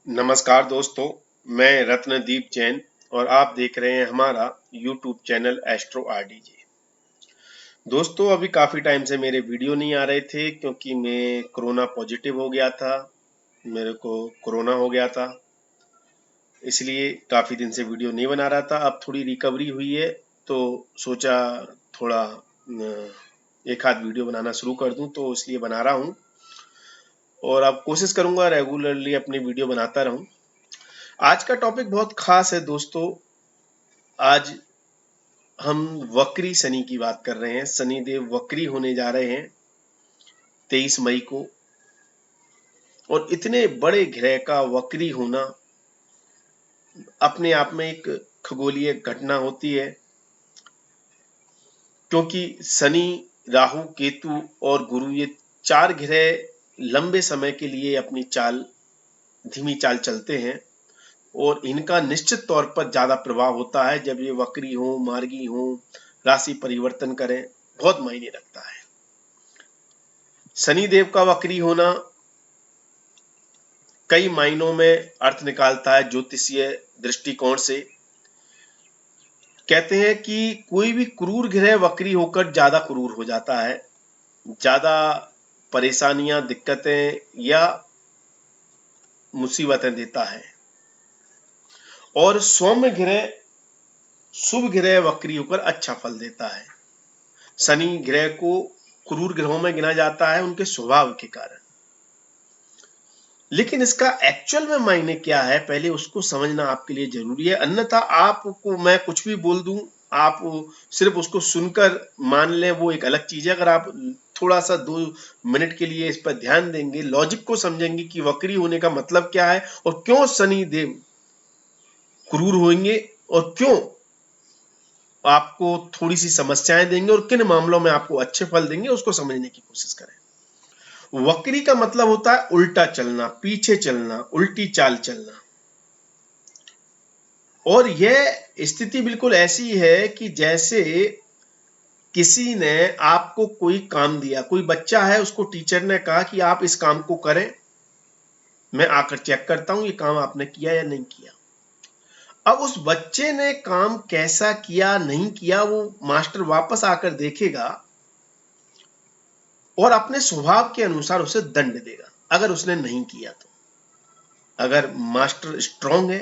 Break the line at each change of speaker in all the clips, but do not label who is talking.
नमस्कार दोस्तों, मैं रत्नदीप जैन और आप देख रहे हैं हमारा YouTube चैनल एस्ट्रो आरडीजे। दोस्तों, अभी काफ़ी टाइम से मेरे वीडियो नहीं आ रहे थे क्योंकि मैं कोरोना पॉजिटिव हो गया था। मेरे को कोरोना हो गया था, इसलिए काफ़ी दिन से वीडियो नहीं बना रहा था। अब थोड़ी रिकवरी हुई है तो सोचा थोड़ा एक आध वीडियो बनाना शुरू कर दूं, तो इसलिए बना रहा हूं और अब कोशिश करूंगा रेगुलरली अपनी वीडियो बनाता रहूं। आज का टॉपिक बहुत खास है दोस्तों। आज हम वक्री शनि की बात कर रहे हैं। शनिदेव वक्री होने जा रहे हैं 23 मई को, और इतने बड़े ग्रह का वक्री होना अपने आप में एक खगोलीय घटना होती है, क्योंकि शनि, राहु, केतु और गुरु ये चार ग्रह लंबे समय के लिए अपनी धीमी चाल चलते हैं और इनका निश्चित तौर पर ज्यादा प्रभाव होता है जब ये वक्री हो, मार्गी हो, राशि परिवर्तन करें, बहुत मायने रखता है। शनिदेव का वक्री होना कई मायनों में अर्थ निकालता है ज्योतिषीय दृष्टिकोण से। कहते हैं कि कोई भी क्रूर ग्रह वक्री होकर ज्यादा क्रूर हो जाता है, ज्यादा परेशानियां, दिक्कतें या मुसीबतें देता है, और सौम्य ग्रह, शुभ ग्रह वक्री होकर अच्छा फल देता है। शनि ग्रह को क्रूर ग्रहों में गिना जाता है उनके स्वभाव के कारण, लेकिन इसका एक्चुअल में मायने क्या है पहले उसको समझना आपके लिए जरूरी है। अन्यथा आपको मैं कुछ भी बोल दूं, आप सिर्फ उसको सुनकर मान लें, वो एक अलग चीज है। अगर आप थोड़ा सा 2 मिनट के लिए इस पर ध्यान देंगे, लॉजिक को समझेंगे कि वक्री होने का मतलब क्या है और क्यों शनि देव क्रूर होंगे और क्यों आपको थोड़ी सी समस्याएं देंगे और किन मामलों में आपको अच्छे फल देंगे, उसको समझने की कोशिश करें। वक्री का मतलब होता है उल्टा चलना, पीछे चलना, उल्टी चाल चलना। और यह स्थिति बिल्कुल ऐसी है कि जैसे किसी ने आपको कोई काम दिया, कोई बच्चा है, उसको टीचर ने कहा कि आप इस काम को करें, मैं आकर चेक करता हूं ये काम आपने किया या नहीं किया। अब उस बच्चे ने काम कैसा किया, नहीं किया, वो मास्टर वापस आकर देखेगा और अपने स्वभाव के अनुसार उसे दंड देगा अगर उसने नहीं किया तो। अगर मास्टर स्ट्रांग है,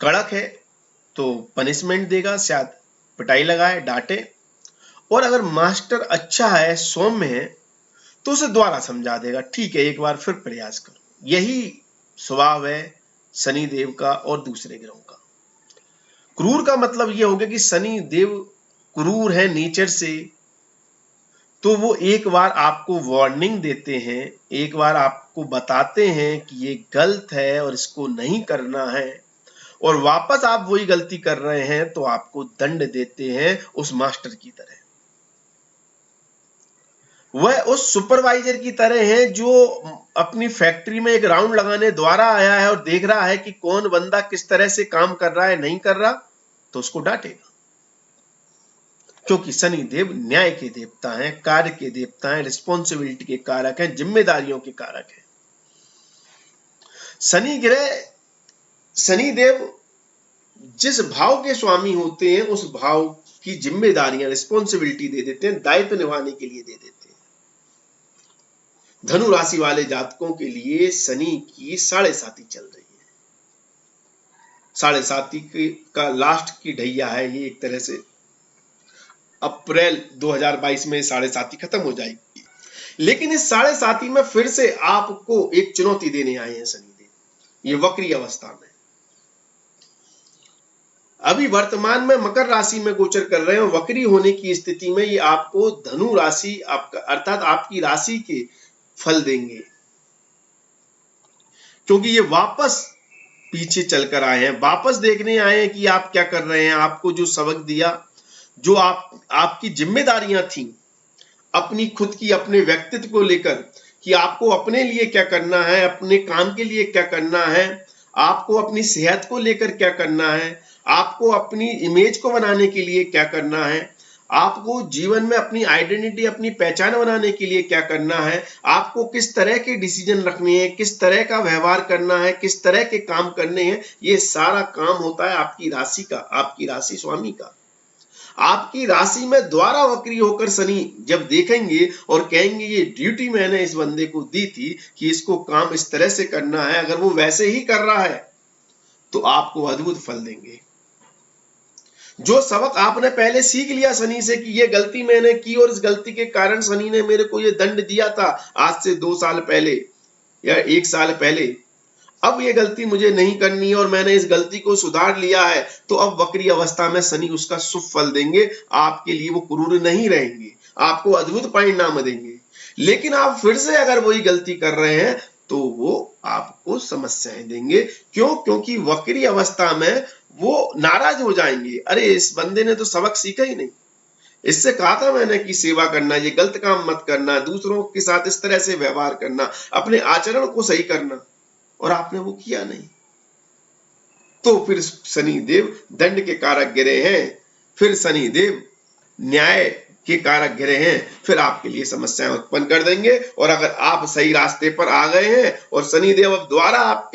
कड़क है, तो पनिशमेंट देगा, शायद पिटाई लगाए, डांटे। और अगर मास्टर अच्छा है, सौम्य है, तो उसे दोबारा समझा देगा, ठीक है एक बार फिर प्रयास करो। यही स्वभाव है शनि देव का और दूसरे ग्रहों का। क्रूर का मतलब यह हो गया कि शनि देव क्रूर है नेचर से, तो वो एक बार आपको वार्निंग देते हैं, एक बार आपको बताते हैं कि ये गलत है और इसको नहीं करना है, और वापस आप वही गलती कर रहे हैं तो आपको दंड देते हैं उस मास्टर की तरह। वह उस सुपरवाइजर की तरह है जो अपनी फैक्ट्री में एक राउंड लगाने द्वारा आया है और देख रहा है कि कौन बंदा किस तरह से काम कर रहा है, नहीं कर रहा, तो उसको डांटेगा। क्योंकि शनि देव न्याय के देवता हैं, कार्य के देवता हैं, रिस्पॉन्सिबिलिटी के कारक हैं, जिम्मेदारियों के कारक हैं। शनि देव जिस भाव के स्वामी होते हैं उस भाव की जिम्मेदारियां, रिस्पॉन्सिबिलिटी दे देते हैं, दायित्व निभाने के लिए दे देते हैं। धनु राशि वाले जातकों के लिए शनि की 7.5 चल रही है। 7.5 का लास्ट की ढैया है ये, एक तरह से अप्रैल 2022 में 7.5 खत्म हो जाएगी। लेकिन इस 7.5 में फिर से आपको एक चुनौती देने आए हैं शनिदेव, ये वक्री अवस्था में। अभी वर्तमान में मकर राशि में गोचर कर रहे हैं। वक्री होने की स्थिति में ये आपको धनु राशि, आपका अर्थात आपकी राशि के फल देंगे, क्योंकि ये वापस पीछे चलकर आए हैं, वापस देखने आए हैं कि आप क्या कर रहे हैं। आपको जो सबक दिया, जो आपकी जिम्मेदारियां थी अपनी खुद की, अपने व्यक्तित्व को लेकर, कि आपको अपने लिए क्या करना है, अपने काम के लिए क्या करना है, आपको अपनी सेहत को लेकर क्या करना है, आपको अपनी इमेज को बनाने के लिए क्या करना है, आपको जीवन में अपनी आइडेंटिटी, अपनी पहचान बनाने के लिए क्या करना है, आपको किस तरह के डिसीजन रखने हैं, किस तरह का व्यवहार करना है, किस तरह के काम करने हैं, ये सारा काम होता है आपकी राशि का, आपकी राशि स्वामी का। आपकी राशि में द्वारा वक्री होकर शनि जब देखेंगे और कहेंगे ये ड्यूटी मैंने इस बंदे को दी थी कि इसको काम इस तरह से करना है, अगर वो वैसे ही कर रहा है तो आपको अद्भुत फल देंगे। जो सबक आपने पहले सीख लिया शनि से कि ये गलती मैंने की और इस गलती के कारण शनि ने मेरे को ये दंड दिया था आज से 2 साल पहले या 1 साल पहले, अब ये गलती मुझे नहीं करनी है और मैंने इस गलती को सुधार लिया है, तो अब वक्री अवस्था में शनि उसका शुभ फल देंगे, आपके लिए वो क्रूर नहीं रहेंगे, आपको अद्भुत परिणाम देंगे। लेकिन आप फिर से अगर वही गलती कर रहे हैं तो वो आपको समस्याएं देंगे। क्यों? क्योंकि वक्री अवस्था में वो नाराज हो जाएंगे, अरे इस बंदे ने तो सबक सीखा ही नहीं, इससे कहा था मैंने कि सेवा करना, ये गलत काम मत करना, दूसरों के साथ इस तरह से व्यवहार करना, अपने आचरण को सही करना, और आपने वो किया नहीं। तो फिर शनि देव दंड के कारक गिरे हैं, फिर शनि देव न्याय के कारक गिरे हैं, फिर आपके लिए समस्याएं उत्पन्न कर देंगे। और अगर आप सही रास्ते पर आ गए हैं और शनि देव अब द्वारा आप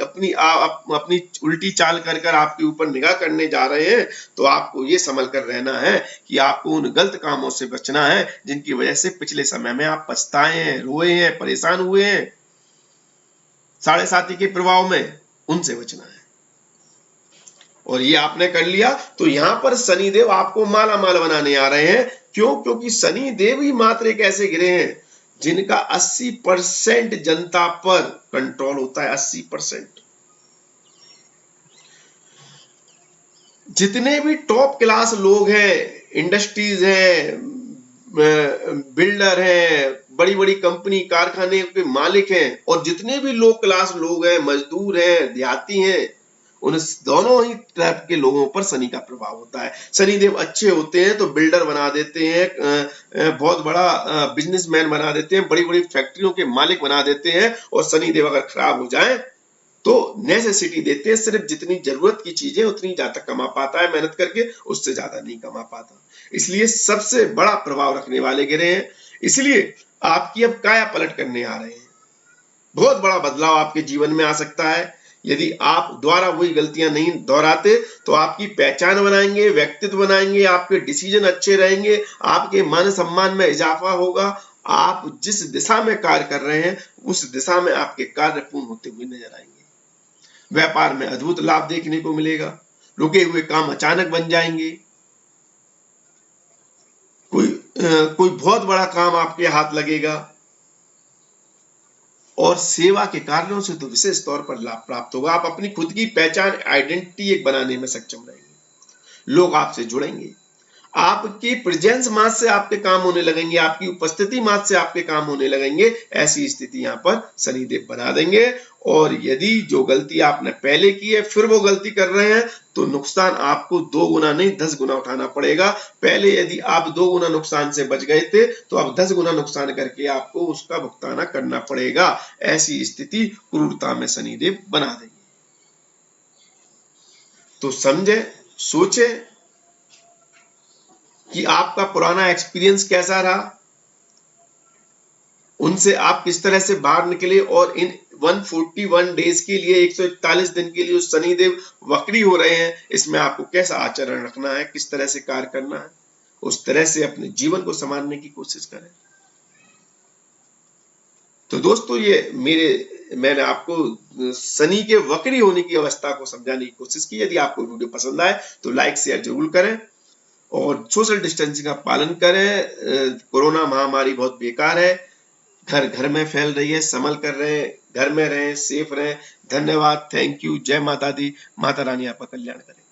अपनी उल्टी चाल कर कर आपके ऊपर निगाह करने जा रहे हैं, तो आपको ये संभल कर रहना है कि आपको उन गलत कामों से बचना है जिनकी वजह से पिछले समय में आप पछताए हैं, रोए हैं, परेशान हुए हैं, साढ़े साथी के प्रभाव में, उनसे बचना है। और ये आपने कर लिया तो यहां पर शनिदेव आपको माला माल बनाने आ रहे हैं। क्यों? क्योंकि शनिदेव ही मात्र एक ऐसे ग्रह हैं जिनका 80% जनता पर कंट्रोल होता है। 80% जितने भी टॉप क्लास लोग हैं, इंडस्ट्रीज हैं, बिल्डर हैं, बड़ी बड़ी कंपनी कारखाने के मालिक हैं, और जितने भी लो क्लास लोग हैं, मजदूर हैं, देहाती हैं, उन दोनों ही टाइप के लोगों पर शनि का प्रभाव होता है। शनिदेव अच्छे होते हैं तो बिल्डर बना देते हैं, बहुत बड़ा बिजनेसमैन बना देते हैं, बड़ी बड़ी फैक्ट्रियों के मालिक बना देते हैं। और शनिदेव अगर खराब हो जाए तो नेसेसिटी देते हैं, सिर्फ जितनी जरूरत की चीजें उतनी ज्यादा कमा पाता है मेहनत करके, उससे ज्यादा नहीं कमा पाता। इसलिए सबसे बड़ा प्रभाव रखने वाले ग्रह हैं। इसलिए आपकी अब काया पलट करने आ रहे हैं, बहुत बड़ा बदलाव आपके जीवन में आ सकता है यदि आप द्वारा वही गलतियां नहीं दोहराते। तो आपकी पहचान बनाएंगे, व्यक्तित्व बनाएंगे, आपके डिसीजन अच्छे रहेंगे, आपके मान सम्मान में इजाफा होगा, आप जिस दिशा में कार्य कर रहे हैं उस दिशा में आपके कार्य पूर्ण होते हुए नजर आएंगे। व्यापार में अद्भुत लाभ देखने को मिलेगा, रुके हुए काम अचानक बन जाएंगे, कोई बहुत बड़ा काम आपके हाथ लगेगा, और सेवा के कारणों से तो विशेष तौर पर लाभ प्राप्त होगा। आप अपनी खुद की पहचान, आइडेंटिटी एक बनाने में सक्षम रहेंगे, लोग आपसे जुड़ेंगे, आपकी प्रेजेंस मात से आपके काम होने लगेंगे, आपकी उपस्थिति मात से आपके काम होने लगेंगे। ऐसी स्थिति यहाँ पर शनिदेव बना देंगे। और यदि जो गलती आपने पहले की है फिर वो गलती कर रहे हैं तो नुकसान आपको 2 गुना नहीं 10 गुना उठाना पड़ेगा। पहले यदि आप 2 गुना नुकसान से बच गए थे तो अब 10 गुना नुकसान करके आपको उसका भुगताना करना पड़ेगा। ऐसी स्थिति क्रूरता में शनिदेव बना देंगे। तो समझे, सोचे कि आपका पुराना एक्सपीरियंस कैसा रहा, उनसे आप किस तरह से बाहर निकले, और इन 141 डेज के लिए, 141 दिन के लिए उस शनिदेव वक्री हो रहे हैं, इसमें आपको कैसा आचरण रखना है, किस तरह से कार्य करना है, उस तरह से अपने जीवन को संभालने की कोशिश करें। तो दोस्तों मैंने आपको शनि के वक्री होने की अवस्था को समझाने की कोशिश की। यदि आपको वीडियो पसंद आए तो लाइक शेयर जरूर करें और सोशल डिस्टेंसिंग का पालन करें। कोरोना महामारी बहुत बेकार है, घर घर में फैल रही है, संभल कर रहे, घर में रहें, सेफ रहें। धन्यवाद, थैंक यू, जय माता दी, माता रानी आपका कल्याण करें।